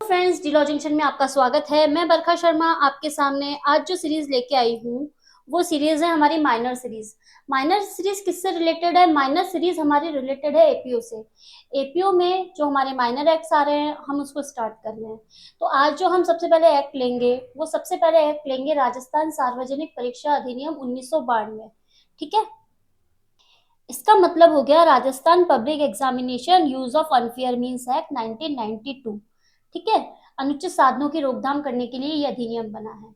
Friends, डिलॉ junction में आपका स्वागत है। मैं बरखा शर्मा आपके सामने आज जो सीरीज लेके आई हूँ वो सीरीज है हमारी माइनर सीरीज। माइनर सीरीज किससे रिलेटेड है? माइनर सीरीज हमारी रिलेटेड है एपीओ से। एपीओ में जो हमारे माइनर एक्ट्स आ रहे हैं हम उसको स्टार्ट कर रहे हैं। तो आज जो हम सबसे पहले एक्ट लेंगे वो सबसे पहले एक्ट लेंगे राजस्थान सार्वजनिक परीक्षा अधिनियम 1992। ठीक है, इसका मतलब हो गया Rajasthan public examination use of unfair means act 1992। ठीक है, अनुचित साधनों की रोकथाम करने के लिए यह अधिनियम बना है।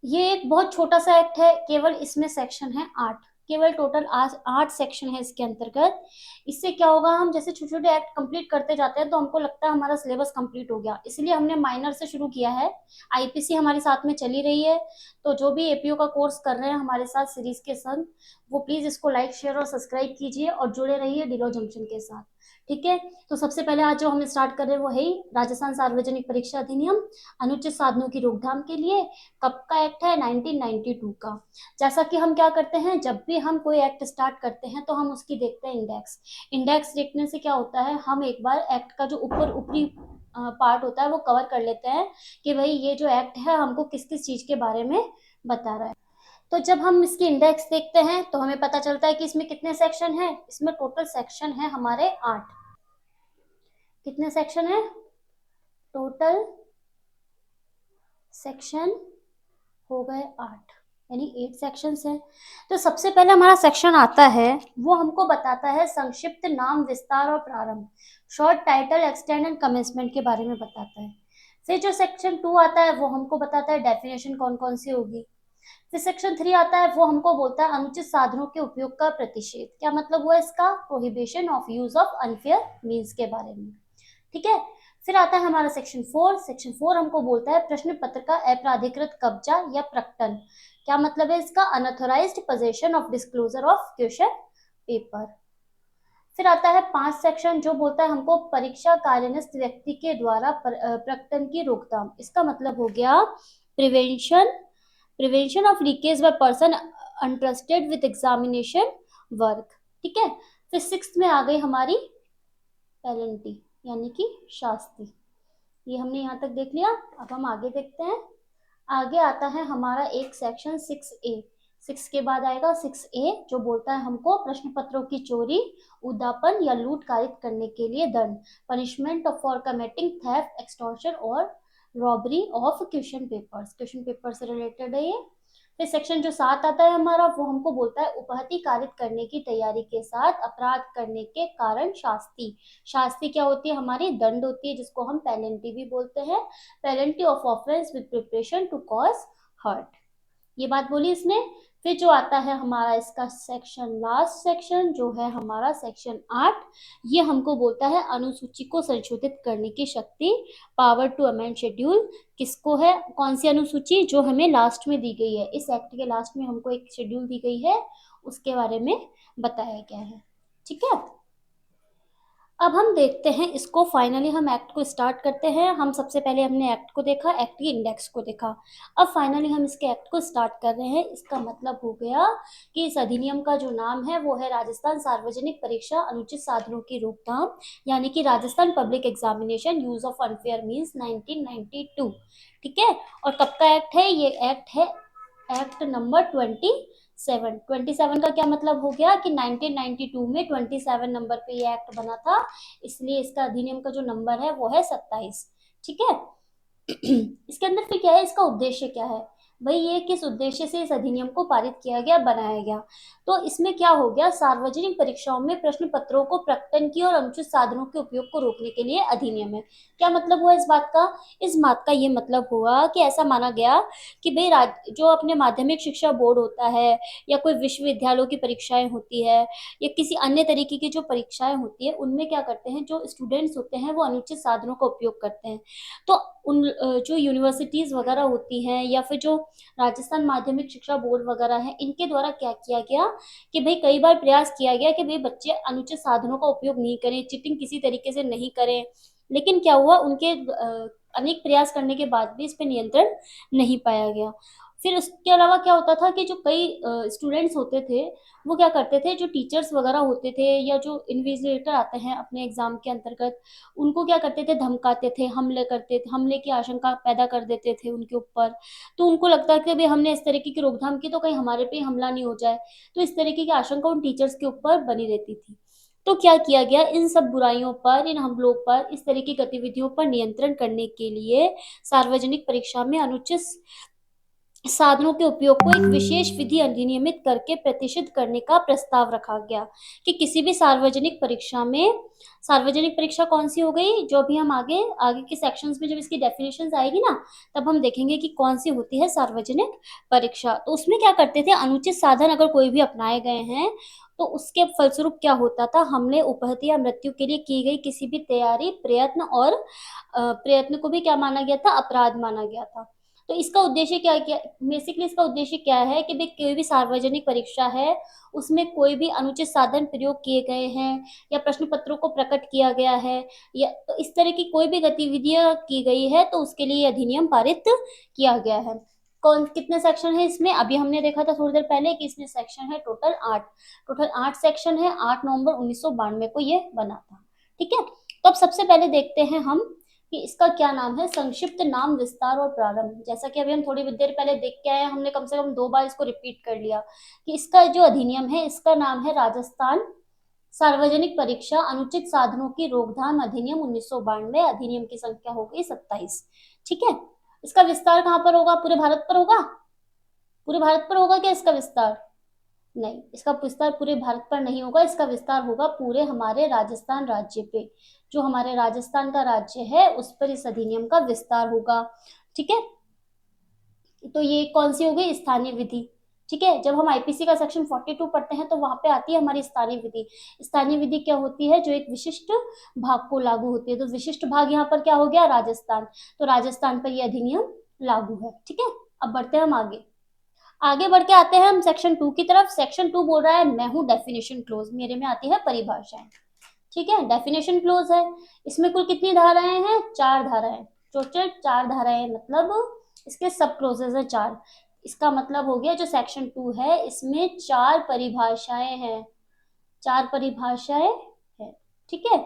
ये एक बहुत छोटा सा एक्ट है, केवल इसमें सेक्शन है 8। केवल टोटल 8 सेक्शन है इसके अंतर्गत। इससे क्या होगा, हम जैसे छोटे छोटे एक्ट कंप्लीट करते जाते हैं तो हमको लगता है हमारा सिलेबस कंप्लीट हो गया, इसलिए हमने माइनर से शुरू किया है। आईपीसी हमारे साथ में चली रही है, तो जो भी एपीओ का कोर्स कर रहे हैं हमारे साथ सीरीज के संग, वो प्लीज इसको लाइक शेयर और सब्सक्राइब कीजिए और जुड़े रहिए डिलो जंक्शन के साथ। ठीक है, तो सबसे पहले आज जो हम स्टार्ट कर रहे हैं वो है राजस्थान सार्वजनिक परीक्षा अधिनियम अनुचित साधनों की रोकथाम के लिए। कब का एक्ट है? 1992 का। जैसा कि हम क्या करते हैं, जब भी हम कोई एक्ट स्टार्ट करते हैं तो हम उसकी देखते हैं इंडेक्स। इंडेक्स देखने से क्या होता है, हम एक बार एक्ट का जो ऊपरी पार्ट होता है वो कवर कर लेते हैं कि भाई ये जो एक्ट है हमको किस किस चीज के बारे में बता रहा है। तो जब हम इसकी इंडेक्स देखते हैं तो हमें पता चलता है कि इसमें कितने सेक्शन है। इसमें टोटल सेक्शन है हमारे 8। कितने सेक्शन है टोटल? सेक्शन हो गए 8, यानी 8 सेक्शंस हैं। तो सबसे पहले हमारा सेक्शन आता है, वो हमको बताता है संक्षिप्त नाम विस्तार और प्रारंभ, short title extend and commencement के बारे में बताता है। फिर जो सेक्शन 2 आता है वो हमको बताता है डेफिनेशन कौन कौन सी होगी। फिर सेक्शन 3 आता है, वो हमको बोलता है अनुचित साधनों के उपयोग का प्रतिषेध। क्या मतलब हुआ इसका? Prohibition of use of unfair means के बारे में। ठीक है, फिर आता है हमारा सेक्शन 4। सेक्शन 4 हमको बोलता है प्रश्न पत्र का अप्राधिकृत कब्जा या प्रकटन। क्या मतलब है इसका? Unauthorised possession of disclosure of question paper. फिर आता है 5 सेक्शन जो बोलता है हमको परीक्षा कार्यनिष्ठ व्यक्ति के द्वारा प्रकटन की रोकथाम। इसका मतलब हो गया prevention prevention of leakage by person untrusted with examination work. ठीक है, फिर 6 में आ गई हमारी पेनल्टी यानी कि शास्ति। ये हमने यहाँ तक देख लिया। अब हम आगे देखते हैं। आगे आता है हमारा एक सेक्शन 6A। 6 के बाद आएगा 6A जो बोलता है हमको प्रश्न पत्रों की चोरी, उदापन या लूट कारित करने के लिए दंड, punishment for committing theft, extortion और robbery of question papers. Question paper से रिलेटेड है ये। फिर सेक्शन जो 7 आता है हमारा, वो हमको बोलता है उपहति कारित करने की तैयारी के साथ अपराध करने के कारण शास्ति। शास्ति क्या होती है? हमारी दंड होती है, जिसको हम पेनल्टी भी बोलते हैं। Penalty of offense with preparation to cause hurt. ये बात बोली इसने। फिर जो आता है हमारा इसका सेक्शन, लास्ट सेक्शन जो है हमारा सेक्शन 8, ये हमको बोलता है अनुसूची को संशोधित करने की शक्ति, पावर टू अमेंड शेड्यूल। किसको है? कौन सी अनुसूची? जो हमें लास्ट में दी गई है, इस एक्ट के लास्ट में हमको एक शेड्यूल दी गई है, उसके बारे में बताया गया है। ठीक है, अब हम देखते हैं इसको। फाइनली हम एक्ट को स्टार्ट करते हैं। हम सबसे पहले हमने एक्ट को देखा, एक्ट की इंडेक्स को देखा। अब फाइनली हम इसके एक्ट को स्टार्ट कर रहे हैं। इसका मतलब हो गया कि इस अधिनियम का जो नाम है वो है राजस्थान सार्वजनिक परीक्षा अनुचित साधनों की रोकथाम, यानी कि Rajasthan public examination use of unfair means 1992। ठीक है, और कब का एक्ट है? ये एक्ट है एक्ट नंबर 27। का क्या मतलब हो गया कि 1992 में 27 नंबर पे ये एक्ट बना था, इसलिए इसका अधिनियम का जो नंबर है वो है 27। ठीक है, इसके अंदर फिर क्या है, इसका उद्देश्य क्या है भाई, ये किस उद्देश्य से इस अधिनियम को पारित किया गया, बनाया गया? तो इसमें क्या हो गया, सार्वजनिक परीक्षाओं में प्रश्न पत्रों को प्रकटन की और अनुचित साधनों के उपयोग को रोकने के लिए अधिनियम है। क्या मतलब हुआ इस बात का? इस बात का ये मतलब हुआ कि ऐसा माना गया कि भाई जो अपने माध्यमिक शिक्षा बोर्ड होता है या कोई विश्वविद्यालयों की परीक्षाएं होती है या किसी अन्य तरीके की जो परीक्षाएं होती है, उनमें क्या करते हैं, जो स्टूडेंट्स होते हैं वो अनुचित साधनों का उपयोग करते हैं। तो उन जो यूनिवर्सिटीज वगैरह होती हैं या फिर जो राजस्थान माध्यमिक शिक्षा बोर्ड वगैरह है, इनके द्वारा क्या किया गया कि भाई कई बार प्रयास किया गया कि भाई बच्चे अनुचित साधनों का उपयोग नहीं करें, चीटिंग किसी तरीके से नहीं करें, लेकिन क्या हुआ, उनके अनेक प्रयास करने के बाद भी इस पर नियंत्रण नहीं पाया गया। फिर उसके अलावा क्या होता था कि जो कई स्टूडेंट्स होते थे, वो क्या करते थे, जो टीचर्स वगैरह होते थे या जो इन्विजिलेटर आते हैं अपने एग्जाम के अंतर्गत, उनको क्या करते थे, धमकाते थे, हमले करते थे, हमले की आशंका पैदा कर देते थे उनके ऊपर। तो उनको लगता है कि भाई हमने इस तरीके की रोकथाम की तो कहीं हमारे पे हमला नहीं हो जाए। तो इस तरीके की आशंका उन टीचर्स के ऊपर बनी रहती थी। तो क्या किया गया, इन सब बुराइयों पर, इन हमलों पर, इस तरह की गतिविधियों पर नियंत्रण करने के लिए सार्वजनिक परीक्षा में अनुचित साधनों के उपयोग को एक विशेष विधि अधिनियमित करके प्रतिषिद्ध करने का प्रस्ताव रखा गया कि किसी भी सार्वजनिक परीक्षा में, सार्वजनिक परीक्षा कौन सी हो गई, जो भी हम आगे आगे के सेक्शंस में जब इसकी डेफिनेशंस आएगी ना, तब हम देखेंगे कि कौन सी होती है सार्वजनिक परीक्षा। तो उसमें क्या करते थे, अनुचित साधन अगर कोई भी अपनाए गए हैं तो उसके फलस्वरूप क्या होता था, हमले, उपहति या मृत्यु के लिए की गई किसी भी तैयारी, प्रयत्न और प्रयत्न को भी क्या माना गया था, अपराध माना गया था। तो इसका उद्देश्य क्या बेसिकली इसका उद्देश्य क्या है कि भाई कोई भी सार्वजनिक परीक्षा है, उसमें कोई भी अनुचित साधन प्रयोग किए गए हैं या प्रश्न पत्रों को प्रकट किया गया है या तो इस तरह की कोई भी गतिविधियां की गई है, तो उसके लिए अधिनियम पारित किया गया है। कौन कितने सेक्शन है इसमें, अभी हमने देखा था थोड़ी देर पहले कि इसमें सेक्शन है टोटल 8। टोटल 8 सेक्शन है, 8 नवंबर 1992 को ये बना था। ठीक है, तो अब सबसे पहले देखते हैं हम कि इसका क्या नाम है, संक्षिप्त नाम, विस्तार और प्रारंभ। जैसा कि अभी हम थोड़ी देर पहले देख के आए हैं, हमने कम से कम 2 बार इसको रिपीट कर लिया कि इसका जो अधिनियम है, इसका नाम है राजस्थान सार्वजनिक परीक्षा अनुचित साधनों की रोकथाम अधिनियम 1992। अधिनियम की संख्या हो गई 27। ठीक है, इसका विस्तार कहाँ पर होगा, पूरे भारत पर होगा, पूरे भारत पर होगा क्या इसका विस्तार, नहीं, इसका विस्तार पूरे भारत पर नहीं होगा, इसका विस्तार होगा पूरे हमारे राजस्थान राज्य पे। जो हमारे राजस्थान का राज्य है उस पर इस अधिनियम का विस्तार होगा। ठीक है, तो ये कौन सी हो गई, स्थानीय विधि। ठीक है, जब हम आईपीसी का सेक्शन 42 पढ़ते हैं तो वहां पे आती है हमारी स्थानीय विधि। स्थानीय विधि क्या होती है, जो एक विशिष्ट भाग को लागू होती है। तो विशिष्ट भाग यहाँ पर क्या हो गया, राजस्थान। तो राजस्थान पर यह अधिनियम लागू है। ठीक है, अब बढ़ते हैं हम आगे। आगे बढ़ के आते हैं हम सेक्शन 2 की तरफ। सेक्शन 2 बोल रहा है, मैं हूं डेफिनेशन क्लोज, मेरे में आती है परिभाषाएं। ठीक है, डेफिनेशन क्लोज है, इसमें कुल कितनी धाराएं हैं, 4 धाराएं। टोटल 4 धाराएं, मतलब इसके सब क्लोजेस है 4। इसका मतलब हो गया जो सेक्शन 2 है इसमें 4 परिभाषाएं हैं, 4 परिभाषाएं है। ठीक है,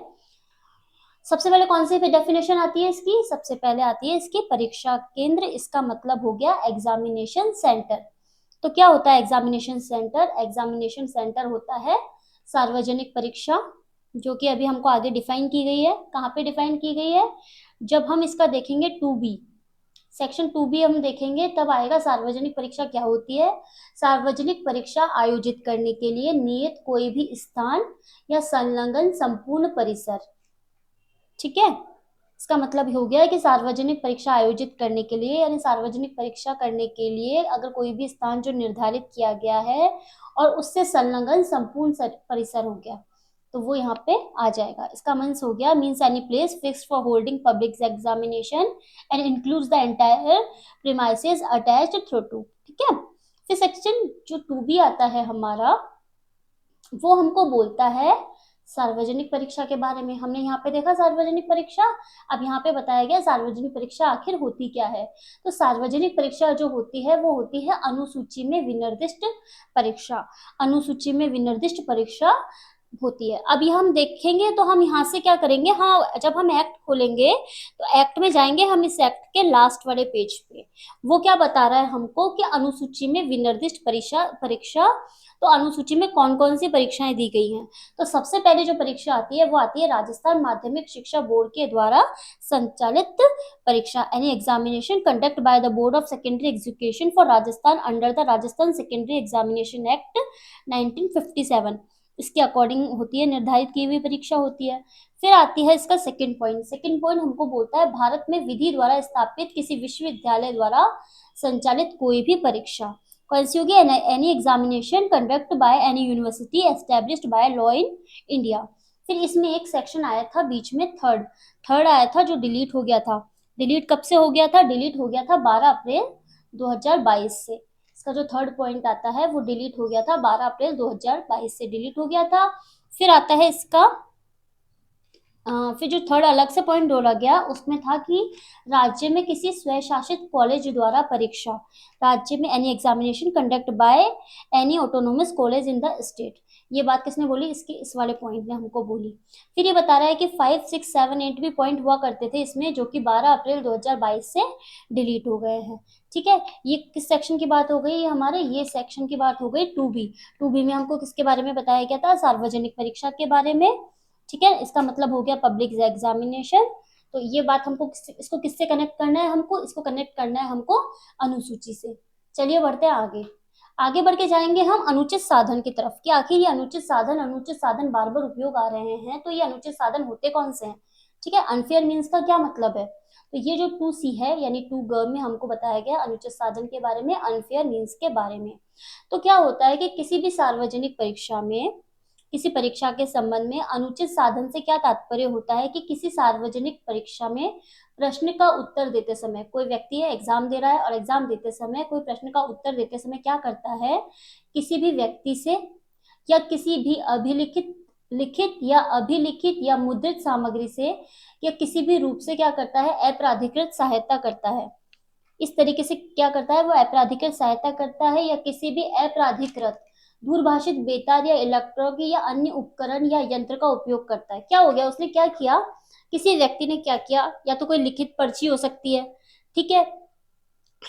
सबसे पहले कौन सी डेफिनेशन आती है इसकी, सबसे पहले आती है इसकी परीक्षा केंद्र। इसका मतलब हो गया एग्जामिनेशन सेंटर। तो क्या होता है एग्जामिनेशन सेंटर, एग्जामिनेशन सेंटर होता है सार्वजनिक परीक्षा, जो कि अभी हमको आगे डिफाइन की गई है। कहाँ पे डिफाइन की गई है, जब हम इसका देखेंगे 2B, सेक्शन 2B हम देखेंगे तब आएगा सार्वजनिक परीक्षा क्या होती है। सार्वजनिक परीक्षा आयोजित करने के लिए नियत कोई भी स्थान या संलग्न संपूर्ण परिसर। ठीक है, इसका मतलब हो गया कि सार्वजनिक परीक्षा आयोजित करने के लिए, यानी सार्वजनिक परीक्षा करने के लिए अगर कोई भी स्थान जो निर्धारित किया गया है और उससे संलग्न संपूर्ण परिसर हो गया, तो वो यहाँ पे आ जाएगा। इसका मीन्स हो गया, means any place fixed for holding public examination and includes the entire premises attached thereto. ठीक है, फिर सेक्शन जो 2B आता है हमारा, वो हमको बोलता है सार्वजनिक परीक्षा के बारे में। हमने यहाँ पे देखा सार्वजनिक परीक्षा, अब यहाँ पे बताया गया सार्वजनिक परीक्षा आखिर होती क्या है। तो सार्वजनिक परीक्षा जो होती है वो होती है अनुसूची में विनिर्दिष्ट परीक्षा। अनुसूची में विनिर्दिष्ट परीक्षा होती है। अभी हम देखेंगे तो हम यहाँ से क्या करेंगे, हाँ जब हम एक्ट खोलेंगे तो एक्ट में जाएंगे हम, इस एक्ट के लास्ट वाले पेज पे वो क्या बता रहा है हमको कि अनुसूची में विनिर्दिष्ट परीक्षा, तो अनुसूची में कौन कौन सी परीक्षाएं दी गई हैं। तो सबसे पहले जो परीक्षा आती है वो आती है राजस्थान माध्यमिक शिक्षा बोर्ड के द्वारा संचालित परीक्षा, यानी examination conduct by the board of secondary education for Rajasthan under the Rajasthan secondary examination act 1957। इसके अकॉर्डिंग होती है, निर्धारित की हुई परीक्षा होती है। फिर आती है इसका सेकंड पॉइंट। सेकंड पॉइंट हमको बोलता है भारत में विधि द्वारा स्थापित किसी विश्वविद्यालय द्वारा संचालित कोई भी परीक्षा कौन सी होगी, any examination conduct by any university established by law in India. फिर इसमें एक सेक्शन आया था बीच में, थर्ड थर्ड आया था जो डिलीट हो गया था। डिलीट कब से हो गया था, डिलीट हो गया था 12 अप्रैल 2022 से। इसका जो थर्ड पॉइंट आता है वो डिलीट हो गया था 12 अप्रैल 2022 से डिलीट हो गया था। फिर आता है इसका फिर जो थर्ड अलग से पॉइंट जोड़ा गया उसमें था कि राज्य में किसी स्वशासित कॉलेज द्वारा परीक्षा, राज्य में any examination conduct by any autonomous college in the state. ये बात किसने बोली, इसके इस वाले पॉइंट ने हमको बोली। फिर ये बता रहा है कि 5, 6, 7, 8 भी पॉइंट हुआ करते थे इसमें, जो कि 12 अप्रैल 2022 से डिलीट हो गए हैं। ठीक है, ये किस सेक्शन की बात हो गई, ये हमारे ये सेक्शन की बात हो गई 2B। 2B में हमको किसके बारे में बताया गया था, सार्वजनिक परीक्षा के बारे में। ठीक है, इसका मतलब हो गया पब्लिक एग्जामिनेशन। तो ये बात हमको इसको किससे कनेक्ट करना है, हमको इसको कनेक्ट करना है हमको अनुसूची से। चलिए बढ़ते हैं आगे। आगे बढ़ के जाएंगे हम अनुचित साधन की तरफ कि आखिर ये अनुचित साधन बार बार उपयोग आ रहे हैं, तो ये अनुचित साधन होते कौन से हैं। ठीक है, अनफेयर मीन्स का क्या मतलब है, तो ये जो 2C है यानी 2G में हमको बताया गया अनुचित साधन के बारे में, अनफेयर मीन्स के बारे में। तो क्या होता है कि किसी भी सार्वजनिक परीक्षा में, किसी परीक्षा के संबंध में अनुचित साधन से क्या तात्पर्य होता है कि किसी सार्वजनिक परीक्षा में प्रश्न का उत्तर देते समय, कोई व्यक्ति है एग्जाम दे रहा है और एग्जाम देते समय कोई प्रश्न का उत्तर देते समय क्या करता है, किसी भी व्यक्ति से या किसी भी अभिलिखित लिखित या अभिलिखित या मुद्रित सामग्री से या किसी भी रूप से क्या करता है, अप्राधिकृत सहायता करता है। इस तरीके से क्या करता है, वो अप्राधिकृत सहायता करता है या किसी भी अप्राधिकृत दूरभाषित बेतार या इलेक्ट्रॉनिक या अन्य उपकरण या यंत्र का उपयोग करता है। क्या हो गया, उसने क्या किया, किसी व्यक्ति ने क्या किया, या तो कोई लिखित पर्ची हो सकती है, ठीक है,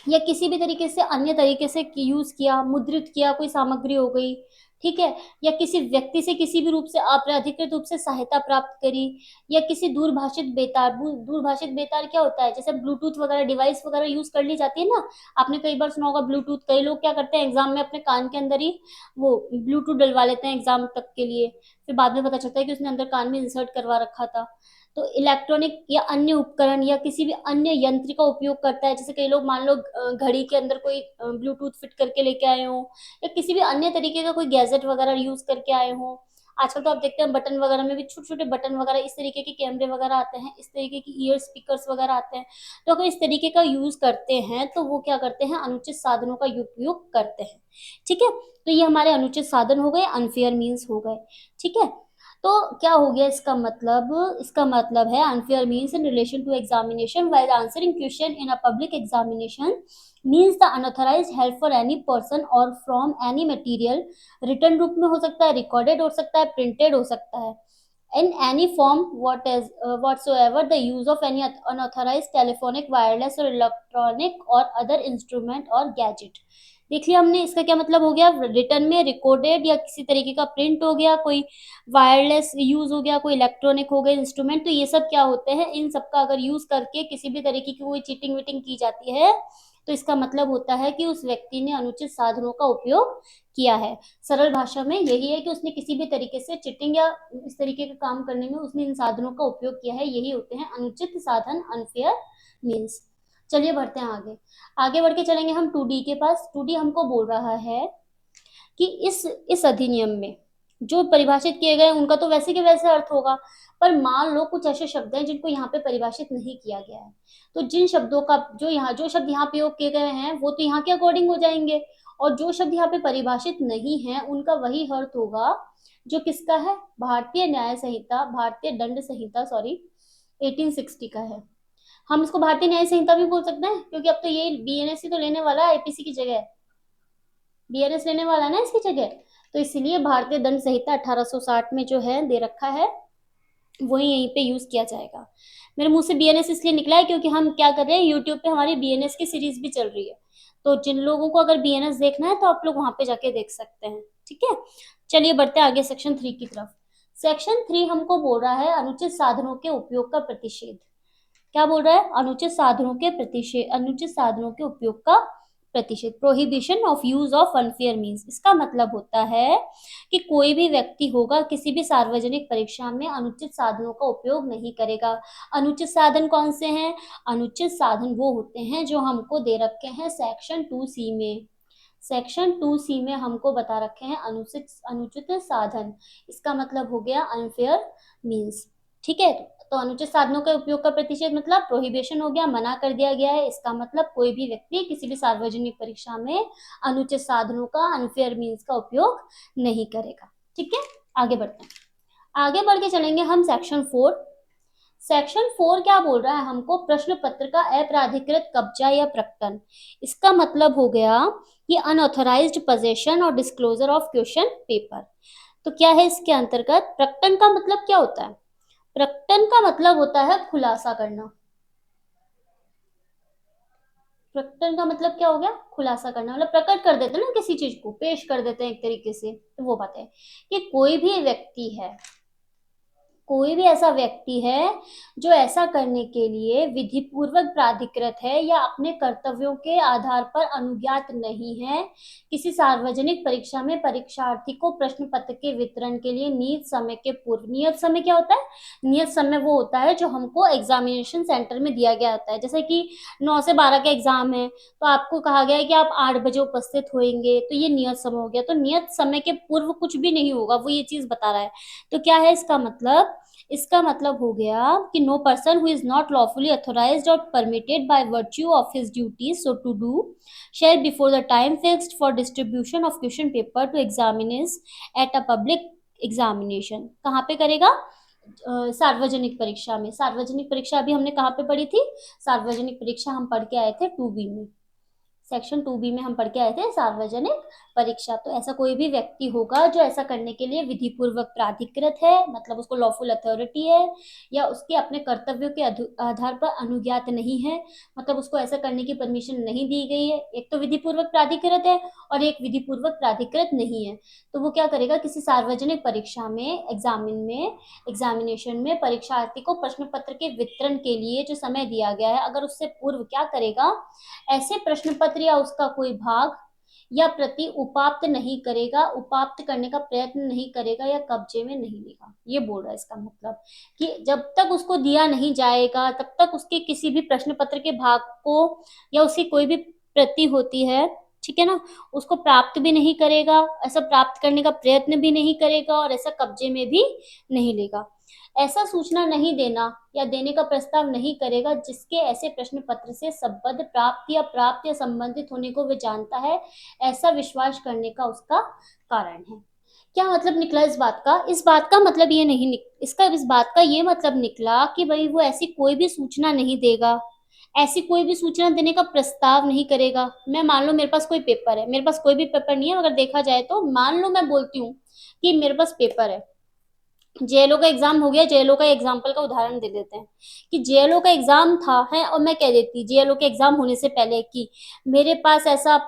या किसी भी तरीके से अन्य तरीके से यूज किया, मुद्रित किया कोई सामग्री हो गई, ठीक है, या किसी व्यक्ति से किसी भी रूप से अप्राधिकृत रूप से सहायता प्राप्त करी, या किसी दूरभाषित बेतार क्या होता है, जैसे ब्लूटूथ वगैरह डिवाइस वगैरह यूज कर ली जाती है ना। आपने कई बार सुना होगा ब्लूटूथ, कई लोग क्या करते हैं एग्जाम में अपने कान के अंदर ही वो ब्लूटूथ डलवा लेते हैं एग्जाम तक के लिए, फिर बाद में पता चलता है कि उसने अंदर कान में इंसर्ट करवा रखा था। तो इलेक्ट्रॉनिक या अन्य उपकरण या किसी भी अन्य यंत्र का उपयोग करता है, जैसे कई लोग मान लो घड़ी के अंदर कोई ब्लूटूथ फिट करके लेके आए हो, या किसी भी अन्य तरीके का कोई गैजेट वगैरह यूज करके आए हो। आजकल तो आप देखते हैं बटन वगैरह में भी छोटे छोटे बटन वगैरह, इस तरीके के कैमरे वगैरह आते हैं, इस तरीके की ईयर स्पीकर्स वगैरह आते हैं। तो अगर इस तरीके का यूज करते हैं तो वो क्या करते हैं, अनुचित साधनों का उपयोग करते हैं। ठीक है, तो ये हमारे अनुचित साधन हो गए, अनफेयर मीन्स हो गए। ठीक है, तो क्या हो गया इसका मतलब है unfair means in relation to examination while answering question in a public examination means the unauthorized help for any person और फ्रॉम एनी मटेरियल, रिटर्न रूप में हो सकता है, रिकॉर्डेड हो सकता है, प्रिंटेड हो सकता है, in any form whatsoever the use of any unauthorized telephonic wireless or electronic or other instrument or gadget। देख लिया हमने, इसका क्या मतलब हो गया, रिटर्न में, रिकॉर्डेड या किसी तरीके का प्रिंट हो गया, कोई वायरलेस यूज हो गया, कोई इलेक्ट्रॉनिक हो गए इंस्ट्रूमेंट, तो ये सब क्या होते हैं, इन सब का अगर यूज करके किसी भी तरीके की कोई चीटिंग वीटिंग की जाती है तो इसका मतलब होता है कि उस व्यक्ति ने अनुचित साधनों का उपयोग किया है। सरल भाषा में यही है कि उसने किसी भी तरीके से चिटिंग या इस तरीके का काम करने में उसने इन साधनों का उपयोग किया है, यही होते हैं अनुचित साधन, अनफेयर मीन्स। चलिए बढ़ते हैं आगे। आगे बढ़ के चलेंगे हम 2D के पास। 2D हमको बोल रहा है कि इस अधिनियम में जो परिभाषित किए गए उनका तो वैसे के वैसे अर्थ होगा, पर मान लो कुछ ऐसे शब्द हैं जिनको यहाँ पे परिभाषित नहीं किया गया है, तो जिन शब्दों का जो शब्द यहाँ प्रयोग किए गए हैं वो तो यहाँ के अकॉर्डिंग हो जाएंगे, और जो शब्द यहाँ पे परिभाषित नहीं है उनका वही अर्थ होगा जो किसका है, भारतीय दंड संहिता सॉरी 1860 का है। हम इसको भारतीय न्याय संहिता भी बोल सकते हैं, क्योंकि अब तो ये बीएनएस तो लेने वाला है, आईपीसी की जगह बीएनएस लेने वाला है ना इसकी जगह, तो इसलिए भारतीय दंड संहिता 1860 में जो है दे रखा है वही यहीं पे यूज किया जाएगा। मेरे मुंह से बीएनएस इसलिए निकला है क्योंकि हम क्या कर रहे हैं, यूट्यूब पे हमारी बीएनएस की सीरीज भी चल रही है, तो जिन लोगों को अगर बीएनएस देखना है तो आप लोग वहां पे जाके देख सकते हैं। ठीक है, चलिए बढ़ते हैं आगे सेक्शन 3 की तरफ। सेक्शन 3 हमको बोल रहा है अनुचित साधनों के उपयोग का प्रतिषेध। क्या बोल रहा है, अनुचित साधनों के उपयोग का प्रतिषेध, prohibition of use of unfair means. इसका मतलब होता है कि कोई भी व्यक्ति होगा किसी भी सार्वजनिक परीक्षा में अनुचित साधनों का उपयोग नहीं करेगा। अनुचित साधन कौन से हैं, अनुचित साधन वो होते हैं जो हमको दे रखे हैं सेक्शन 2C में। सेक्शन 2C में हमको बता रखे हैं अनुचित साधन, इसका मतलब हो गया अनफेयर मीन्स। ठीक है, तो अनुचित साधनों के उपयोग का प्रतिषेध मतलब प्रोहिबिशन हो गया, मना कर दिया गया है, इसका मतलब कोई भी व्यक्ति किसी भी सार्वजनिक परीक्षा में अनुचित साधनों का, अनफेयर मीन्स का उपयोग नहीं करेगा। ठीक है, आगे बढ़ते हैं। आगे बढ़ के चलेंगे हम सेक्शन 4। सेक्शन 4 क्या बोल रहा है हमको, प्रश्न पत्र का अप्राधिकृत कब्जा या प्रकटन। इसका मतलब हो गया कि अनऑथराइज्ड पोजेशन और डिस्क्लोजर ऑफ क्वेश्चन पेपर। तो क्या है इसके अंतर्गत, प्रकटन का मतलब क्या होता है, प्रकटन का मतलब होता है खुलासा करना। प्रकटन का मतलब क्या हो गया, खुलासा करना, मतलब प्रकट कर देते हैं ना किसी चीज को, पेश कर देते हैं एक तरीके से। तो वो बात है कि कोई भी व्यक्ति है, कोई भी ऐसा व्यक्ति है जो ऐसा करने के लिए विधि पूर्वक प्राधिकृत है या अपने कर्तव्यों के आधार पर अनुज्ञात नहीं है, किसी सार्वजनिक परीक्षा में परीक्षार्थी को प्रश्न पत्र के वितरण के लिए नियत समय के पूर्व, नियत समय क्या होता है, नियत समय वो होता है जो हमको एग्जामिनेशन सेंटर में दिया गया होता है। जैसे कि 9 से 12 का एग्जाम है, तो आपको कहा गया है कि आप 8 बजे उपस्थित होंगे, तो ये नियत समय हो गया। तो नियत समय के पूर्व कुछ भी नहीं होगा, वो ये चीज बता रहा है। तो क्या है इसका मतलब, इसका मतलब हो गया कि no person who is not lawfully authorised और permitted by virtue of his duties so to do share before the time fixed for distribution of question paper to examinees at a public examination. कहाँ पे करेगा, सार्वजनिक परीक्षा में। सार्वजनिक परीक्षा अभी हमने कहाँ पे पढ़ी थी, सार्वजनिक परीक्षा हम पढ़ के आए थे 2B में, सेक्शन 2B में हम पढ़ के आए थे सार्वजनिक परीक्षा। तो ऐसा कोई भी व्यक्ति होगा जो ऐसा करने के लिए विधि पूर्वक प्राधिकृत है, मतलब उसको लॉफुल अथॉरिटी है, या उसके अपने कर्तव्यों के आधार पर अनुज्ञात नहीं है, मतलब उसको ऐसा करने की परमिशन नहीं दी गई है। एक तो विधि पूर्वक प्राधिकृत है और एक विधि पूर्वक प्राधिकृत नहीं है। तो वो क्या करेगा, किसी सार्वजनिक परीक्षा में, एग्जामिनेशन में परीक्षार्थी को प्रश्न पत्र के वितरण के लिए जो समय दिया गया है, अगर उससे पूर्व क्या करेगा, ऐसे प्रश्न पत्र या उसका कोई भाग या प्रति उपाप्त नहीं करेगा, उपाप्त करने का प्रयत्न नहीं करेगा या कब्जे में नहीं लेगा। ये बोल रहा है इसका मतलब कि जब तक उसको दिया नहीं जाएगा तब तक उसके किसी भी प्रश्न पत्र के भाग को या उसकी कोई भी प्रति होती है, ठीक है ना, उसको प्राप्त भी नहीं करेगा, ऐसा प्राप्त करने का प्रयत्न भी नहीं करेगा और ऐसा कब्जे में भी नहीं लेगा। ऐसा सूचना नहीं देना या देने का प्रस्ताव नहीं करेगा जिसके ऐसे प्रश्न पत्र से संबद्ध प्राप्त या संबंधित होने को वे जानता है, ऐसा विश्वास करने का उसका कारण है। क्या मतलब निकला इस बात का, इस बात का मतलब ये नहीं इसका इस बात का ये मतलब निकला कि भाई वो ऐसी कोई भी सूचना नहीं देगा, ऐसी कोई भी सूचना देने का प्रस्ताव नहीं करेगा। मैं मान लो मेरे पास कोई पेपर है, मेरे पास कोई भी पेपर नहीं है, अगर देखा जाए तो मान लो मैं बोलती हूँ कि मेरे पास पेपर है, जेएलओ का एग्जाम हो गया, जेएलओ का एग्जाम्पल का उदाहरण दे देते हैं कि जेएलओ का एग्जाम था है, और मैं कह देती जेएलओ के एग्जाम होने से पहले कि मेरे पास ऐसा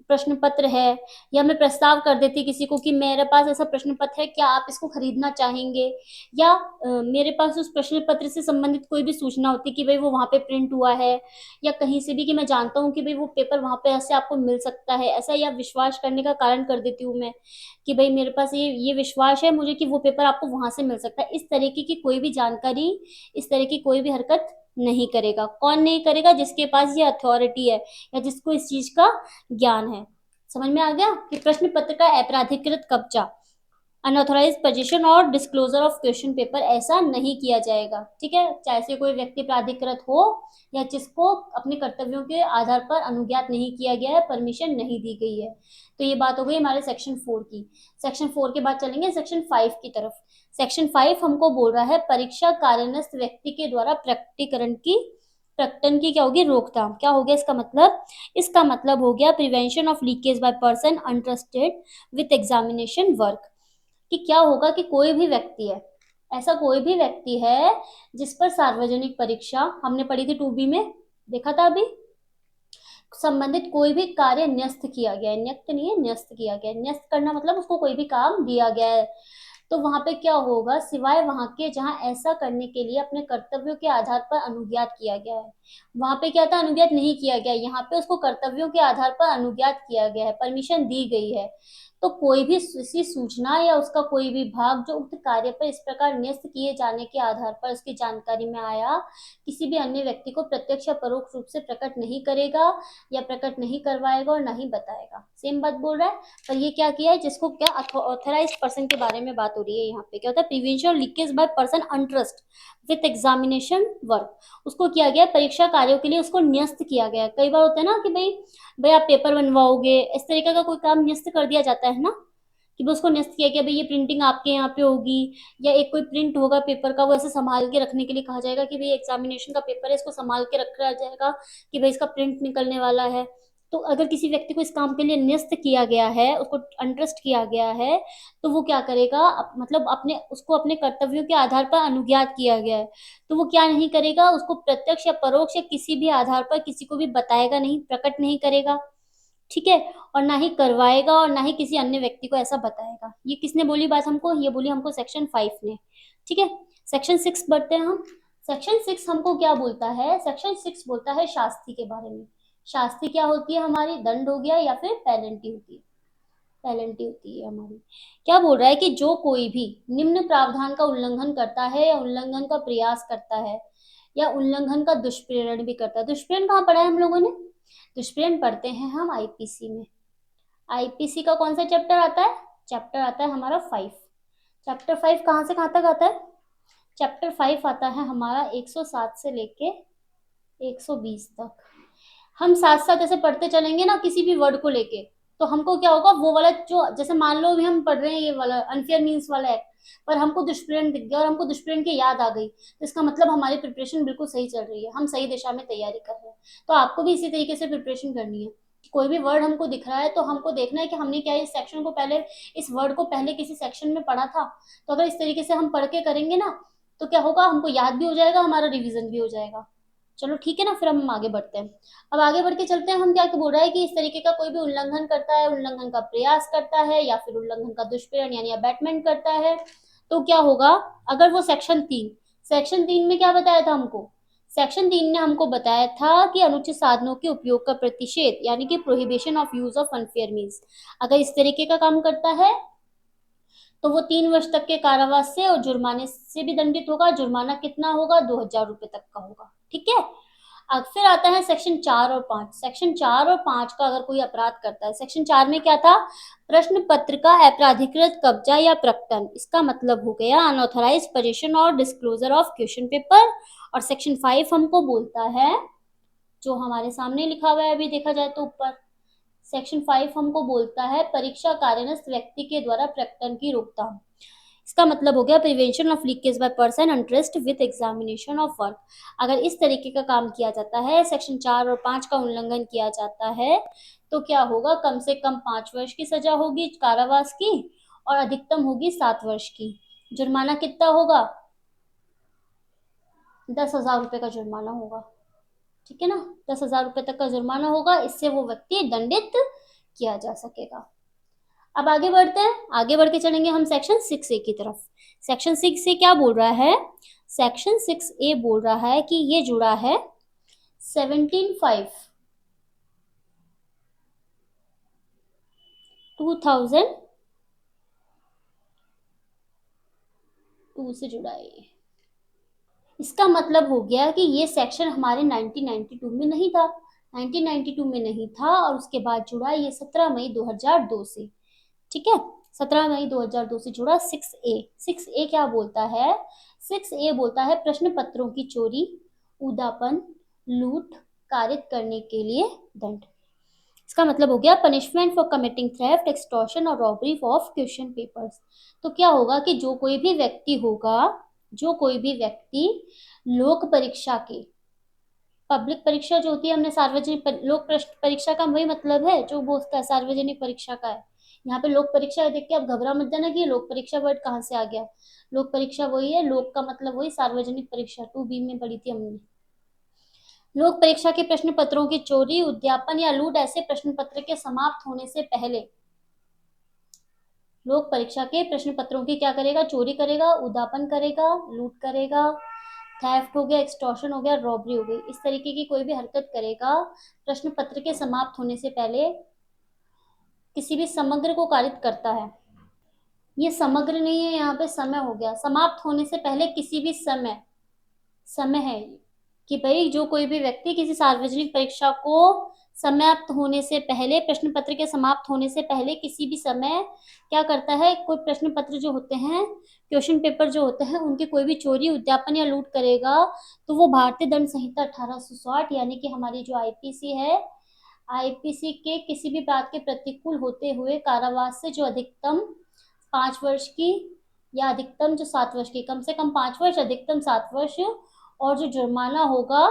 प्रश्न पत्र है, या मैं प्रस्ताव कर देती किसी को कि मेरे पास ऐसा प्रश्न पत्र है, क्या आप इसको खरीदना चाहेंगे, या मेरे पास उस प्रश्न पत्र से संबंधित कोई भी सूचना होती कि भाई वो वहां पे प्रिंट हुआ है, या कहीं से भी कि मैं जानता हूँ कि भाई वो पेपर वहां पे ऐसे आपको मिल सकता है, ऐसा या विश्वास करने का कारण कर देती हूँ मैं कि भाई मेरे पास ये विश्वास है मुझे कि वो पेपर आपको वहां से मिल सकता है। इस तरीके की कोई भी जानकारी, इस तरह की कोई भी हरकत नहीं करेगा। कौन नहीं करेगा, जिसके पास ये अथॉरिटी है या जिसको इस चीज का ज्ञान है। समझ में आ गया कि प्रश्न पत्र का अपराधिकृत कब्जा, अनऑथराइज पोजीशन और डिस्क्लोजर ऑफ क्वेश्चन पेपर ऐसा नहीं किया जाएगा, ठीक है, चाहे से कोई व्यक्ति प्राधिकृत हो या जिसको अपने कर्तव्यों के आधार पर अनुज्ञात नहीं किया गया है, परमिशन नहीं दी गई है। तो ये बात हो गई हमारे सेक्शन 4 की। सेक्शन 4 के बाद चलेंगे सेक्शन 5 की तरफ। सेक्शन 5 हमको बोल रहा है परीक्षा कार्यनस्त व्यक्ति के द्वारा प्रकटन की क्या होगी, रोकथाम। क्या हो गया इसका मतलब, इसका मतलब हो गया prevention of leakage by person untrusted with examination work. कि क्या होगा कि कोई भी व्यक्ति है, ऐसा कोई भी व्यक्ति है जिस पर सार्वजनिक परीक्षा, हमने पढ़ी थी 2B में, देखा था अभी, संबंधित कोई भी कार्य न्यस्त किया गया है, न्यक्त नहीं है न्यस्त किया गया है, न्यस्त करना मतलब उसको कोई भी काम दिया गया है। तो वहां पे क्या होगा, सिवाय वहां के जहां ऐसा करने के लिए अपने कर्तव्यों के आधार पर अनुज्ञात किया गया है, वहां पे क्या था, अनुज्ञात नहीं किया गया, यहाँ पे उसको कर्तव्यों के आधार पर अनुज्ञात किया गया है, परमिशन दी गई है। तो कोई भी इसी सूचना या उसका कोई भी भाग जो उक्त कार्य पर इस प्रकार न्यस्त किए जाने के आधार पर उसकी जानकारी में आया, किसी भी अन्य व्यक्ति को प्रत्यक्ष या परोक्ष रूप से प्रकट नहीं करेगा या प्रकट नहीं करवाएगा और नहीं बताएगा। सेम बात बोल रहा है, पर ये क्या किया है, जिसको क्या ऑथराइज पर्सन के बारे में बात हो रही है, यहाँ पे क्या होता है, prevention leakage by person entrust with examination work. उसको किया गया परीक्षा कार्यों के लिए, उसको न्यस्त किया गया। कई बार होता है ना कि भाई भाई आप पेपर बनवाओगे, इस तरीके का कोई काम न्यस्त कर दिया जाता है ना, कि बस उसको न्यस्त किया कि भाई ये प्रिंटिंग आपके यहाँ पे होगी, या एक कोई प्रिंट होगा पेपर का, वो ऐसे संभाल के रखने के लिए कहा जाएगा कि भाई एग्जामिनेशन का पेपर है, इसको संभाल के रखा जाएगा कि भाई इसका प्रिंट निकलने वाला है। तो अगर किसी व्यक्ति को इस काम के लिए न्यस्त किया गया है, उसको अंट्रस्ट किया गया है, तो वो क्या करेगा, मतलब अपने उसको अपने कर्तव्यों के आधार पर अनुज्ञात किया गया है, तो वो क्या नहीं करेगा, उसको प्रत्यक्ष या परोक्ष या किसी भी आधार पर किसी को भी बताएगा नहीं, प्रकट नहीं करेगा, ठीक है, और ना ही करवाएगा और ना ही किसी अन्य व्यक्ति को ऐसा बताएगा। ये किसने बोली बात हमको, ये बोली हमको सेक्शन 5 ने, ठीक है। सेक्शन 6 बढ़ते हैं हम। सेक्शन 6 हमको क्या बोलता है, सेक्शन 6 बोलता है शास्ति के बारे में। शास्ति क्या होती है हमारी, दंड हो गया या फिर पेनल्टी होती है, पेनल्टी होती है हमारी। क्या बोल रहा है कि जो कोई भी निम्न प्रावधान का उल्लंघन करता है या उल्लंघन का प्रयास करता है या उल्लंघन का दुष्प्रेरण भी करता है। दुष्प्रेरण कहाँ पढ़ा है हम लोगों ने, दुष्प्रेरण पढ़ते हैं हम आईपीसी में। आईपीसी का कौन सा चैप्टर आता है, चैप्टर आता है हमारा 5। चैप्टर 5 कहाँ से कहाँ तक आता है, चैप्टर 5 आता है हमारा 107 से लेके 120 तक। हम साथ साथ ऐसे पढ़ते चलेंगे ना किसी भी वर्ड को लेके, तो हमको क्या होगा, वो वाला जो, जैसे मान लो अभी हम पढ़ रहे हैं ये वाला अनफेयर मीन्स वाला एक्ट, पर हमको दुष्प्रेरण दिख गया और हमको दुष्प्रेरण की याद आ गई, तो इसका मतलब हमारी प्रिपरेशन बिल्कुल सही चल रही है, हम सही दिशा में तैयारी कर रहे हैं। तो आपको भी इसी तरीके से प्रिपरेशन करनी है। कोई भी वर्ड हमको दिख रहा है तो हमको देखना है कि हमने क्या इस सेक्शन को पहले, इस वर्ड को पहले किसी सेक्शन में पढ़ा था। तो अगर इस तरीके से हम पढ़ के करेंगे ना, तो क्या होगा, हमको याद भी हो जाएगा, हमारा रिवीजन भी हो जाएगा। चलो ठीक है ना, फिर हम आगे बढ़ते हैं। अब आगे बढ़ के चलते हैं, हम क्या बोल रहा है कि इस तरीके का कोई भी उल्लंघन करता है, उल्लंघन का प्रयास करता है या फिर उल्लंघन का दुष्प्रेरण यानी अबैटमेंट करता है, तो क्या होगा, अगर वो सेक्शन 3 में क्या बताया था हमको, सेक्शन 3 ने हमको बताया था कि अनुचित साधनों के उपयोग का प्रतिषेध यानी कि prohibition of use of unfair means, अगर इस तरीके का काम करता है तो वो 3 वर्ष तक के कारावास से और जुर्माने से भी दंडित होगा। जुर्माना कितना होगा, 2,000 रुपए तक का होगा, ठीक है। अब फिर आता है सेक्शन 4 और 5। सेक्शन 4 और 5 का अगर कोई अपराध करता है, सेक्शन 4 में क्या था, प्रश्न पत्र का अपराधिकृत कब्जा या प्रकटन, इसका मतलब हो गया अनऑथराइज पोजीशन और डिस्क्लोजर ऑफ क्वेश्चन पेपर। और सेक्शन 5 हमको बोलता है, जो हमारे सामने लिखा हुआ है अभी देखा जाए तो ऊपर, सेक्शन 5 हमको बोलता है परीक्षा कार्यरत व्यक्ति के द्वारा प्रकटन की रोकथाम। इसका मतलब हो गया prevention of leakage by person interest with examination of work. अगर इस तरीके का काम किया जाता है, सेक्शन 4 और 5 का उल्लंघन किया जाता है, तो क्या होगा, कम से कम 5 वर्ष की सजा होगी कारावास की और अधिकतम होगी 7 वर्ष की। जुर्माना कितना होगा, 10,000 रुपए का जुर्माना होगा, ठीक है ना, 10,000 रुपए तक का जुर्माना होगा, इससे वो व्यक्ति दंडित किया जा सकेगा। अब आगे बढ़ते हैं, आगे बढ़ के चलेंगे हम सेक्शन 6A की तरफ। सेक्शन 6A क्या बोल रहा है, सेक्शन 6A बोल रहा है कि ये जुड़ा है 17/5 2002 से जुड़ा है ये। इसका मतलब हो गया कि ये सेक्शन हमारे 1992 में नहीं था, 1992 में नहीं था, और उसके बाद जुड़ा ये 17 मई 2002 से, ठीक है। 17 मई 2002 से जुड़ा 6A। 6A क्या बोलता है, 6A बोलता है प्रश्न पत्रों की चोरी, उदापन, लूट कारित करने के लिए दंड। इसका मतलब हो गया punishment for committing theft, extortion और रॉबरी ऑफ क्वेश्चन पेपर्स। तो क्या होगा कि जो कोई भी व्यक्ति होगा, जो कोई भी व्यक्ति लोक परीक्षा के, पब्लिक परीक्षा जो होती है, हमने सार्वजनिक लोक परीक्षा का वही मतलब है जो वो उसका सार्वजनिक परीक्षा का है। यहाँ पे लोक परीक्षा देख के आप घबरा मत जाना कि लोक परीक्षा वर्ड कहाँ से आ गया। लोक परीक्षा वही है, लोक का मतलब वही, सार्वजनिक परीक्षा 2B में पढ़ी थी हमने। लोक परीक्षा के प्रश्न पत्रों की चोरी, उद्यापन या लूट ऐसे प्रश्न पत्र के समाप्त होने से पहले, लोक परीक्षा के प्रश्न पत्रों की क्या करेगा, चोरी करेगा, उद्यापन करेगा, लूट करेगा, थेफ्ट हो गया, एक्सटॉर्शन हो गया, रॉबरी हो गई, इस तरीके की कोई भी हरकत करेगा प्रश्न पत्र के समाप्त होने से पहले, किसी भी समग्र को कारित करता है। ये समग्र नहीं है, यहाँ पे समय हो गया, समाप्त होने से पहले किसी भी समय, समय है कि भाई जो कोई भी व्यक्ति किसी सार्वजनिक परीक्षा को समाप्त होने से पहले, प्रश्न पत्र के समाप्त होने से पहले किसी भी समय क्या करता है, कोई प्रश्न पत्र जो होते हैं, क्वेश्चन पेपर जो होते हैं, उनकी कोई भी चोरी, उद्यापन या लूट करेगा, तो वो भारतीय दंड संहिता 1860 यानी कि हमारी जो आईपीसी है, आईपीसी के किसी भी बात के प्रतिकूल होते हुए कारावास से जो अधिकतम 5 वर्ष की या अधिकतम जो 7 वर्ष की, कम से कम 5 वर्ष, अधिकतम 7 वर्ष। और जो जुर्माना होगा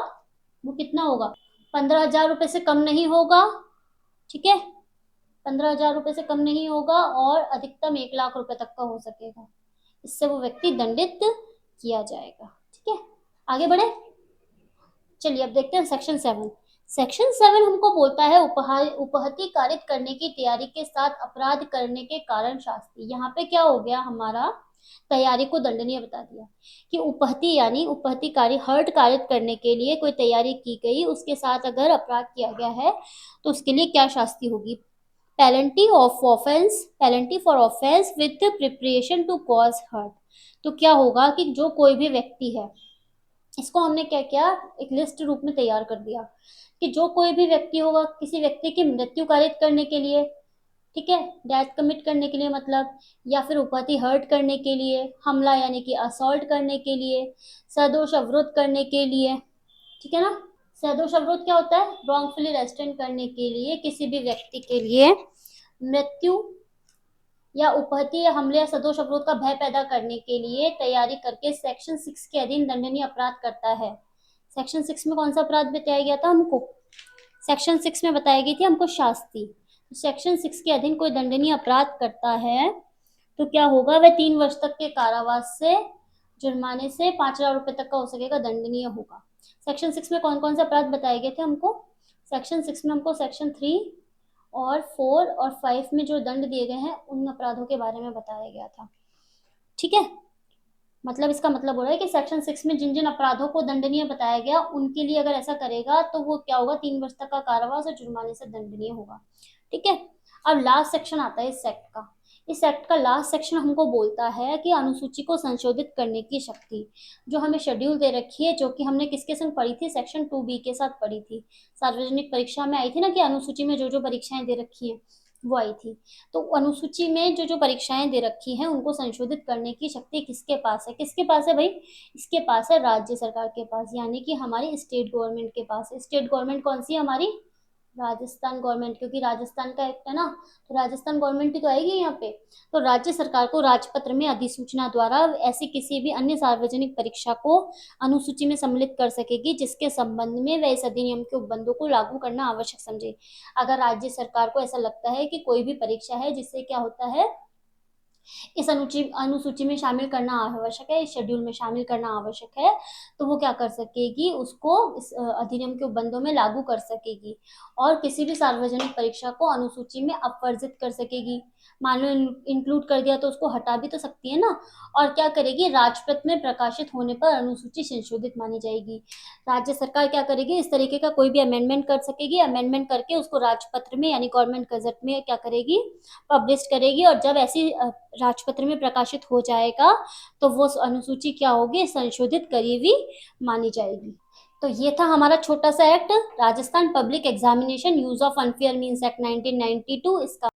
वो कितना होगा, 15,000 रुपये से कम नहीं होगा। ठीक है, 15,000 रुपये से कम नहीं होगा और अधिकतम 1 लाख रुपए तक का हो सकेगा। इससे वो व्यक्ति दंडित किया जाएगा। ठीक है, आगे बढ़े। चलिए अब देखते हैं सेक्शन 7। सेक्शन 7 हमको बोलता है उपहति कारित करने की तैयारी के साथ अपराध करने के कारण शास्ति। यहाँ पे क्या हो गया, हमारा तैयारी को दंडनीय बता दिया कि उपहति यानी उपहतिकारी हर्ट कारित करने के लिए कोई तैयारी की गई, उसके साथ अगर अपराध किया गया है तो उसके लिए क्या शास्ति होगी। Penalty for offense with preparation to cause hurt. तो क्या होगा कि जो कोई भी व्यक्ति है, इसको हमने क्या किया, एक लिस्ट रूप में तैयार कर दिया कि जो कोई भी व्यक्ति होगा किसी व्यक्ति की मृत्यु कारित करने के लिए, ठीक है, डेथ कमिट करने के लिए मतलब, या फिर उपहति हर्ट करने के लिए, हमला यानी कि असॉल्ट करने के लिए, सदोष अवरोध करने के लिए, ठीक है ना। सदोष अवरोध क्या होता है, रॉन्गफुली रेस्ट्रेन करने के लिए किसी भी व्यक्ति के लिए मृत्यु या उपहति या हमले या सदोष अवरोध का भय पैदा करने के लिए तैयारी करके सेक्शन 6 के अधीन दंडनीय अपराध करता है। सेक्शन 6 में कौन सा अपराध बताया गया था हमको, सेक्शन 6 में बताई गई थी हमको शास्ति। सेक्शन 6 के अधीन कोई दंडनीय अपराध करता है तो क्या होगा, वह 3 वर्ष तक के कारावास से जुर्माने से 5,000 रुपए तक का हो सकेगा, दंडनीय होगा। सेक्शन 6 में कौन कौन से अपराध बताए गए थे हमको, सेक्शन 6 में हमको सेक्शन 3 और 4 और 5 में जो दंड दिए गए हैं उन अपराधों के बारे में बताया गया था। ठीक है, मतलब इसका मतलब हो रहा है कि सेक्शन 6 में जिन जिन अपराधों को दंडनीय बताया गया उनके लिए अगर ऐसा करेगा तो वो क्या होगा, 3 वर्ष तक का कारावास और जुर्माने से दंडनीय होगा। ठीक है, अब लास्ट सेक्शन आता है इस एक्ट का। इस एक्ट का लास्ट सेक्शन हमको बोलता है कि अनुसूची को संशोधित करने की शक्ति, जो हमें शेड्यूल दे रखी है, जो कि हमने किसके संग पढ़ी थी, सेक्शन 2B के साथ पढ़ी थी। सार्वजनिक परीक्षा में आई थी ना कि अनुसूची में जो जो परीक्षाएं दे रखी है वो आई थी। तो अनुसूची में जो जो परीक्षाएं दे रखी हैं उनको संशोधित करने की शक्ति किसके पास है, किसके पास है भाई, इसके पास है राज्य सरकार के पास, यानी कि हमारी स्टेट गवर्नमेंट के पास है। स्टेट गवर्नमेंट कौन सी है हमारी, राजस्थान गवर्नमेंट, क्योंकि राजस्थान का एक्ट है ना, तो राजस्थान गवर्नमेंट ही तो आएगी यहाँ पे। तो राज्य सरकार को राजपत्र में अधिसूचना द्वारा ऐसी किसी भी अन्य सार्वजनिक परीक्षा को अनुसूची में सम्मिलित कर सकेगी जिसके संबंध में वह इस अधिनियम के उपबंधों को लागू करना आवश्यक समझे। अगर राज्य सरकार को ऐसा लगता है कि कोई भी परीक्षा है जिससे क्या होता है, इस अनुसूची में शामिल करना आवश्यक है, इस शेड्यूल में शामिल करना आवश्यक है, तो वो क्या कर सकेगी, उसको इस अधिनियम के उपबंधों में लागू कर सकेगी और किसी भी सार्वजनिक परीक्षा को अनुसूची में अपवर्जित कर सकेगी। मान लो इंक्लूड कर दिया तो उसको हटा भी तो सकती है ना। और क्या करेगी, राजपत्र में प्रकाशित होने पर अनुसूची संशोधित मानी जाएगी। राज्य सरकार क्या करेगी, इस तरीके का कोई भी अमेंडमेंट कर सकेगी, अमेंडमेंट करके उसको राजपत्र में यानी गवर्नमेंट गजट में क्या करेगी, पब्लिश करेगी। और जब ऐसी राजपत्र में प्रकाशित हो जाएगा तो वो अनुसूची क्या होगी, संशोधित करी हुई मानी जाएगी। तो ये था हमारा छोटा सा act, Rajasthan public examination use of unfair means act 1992। इसका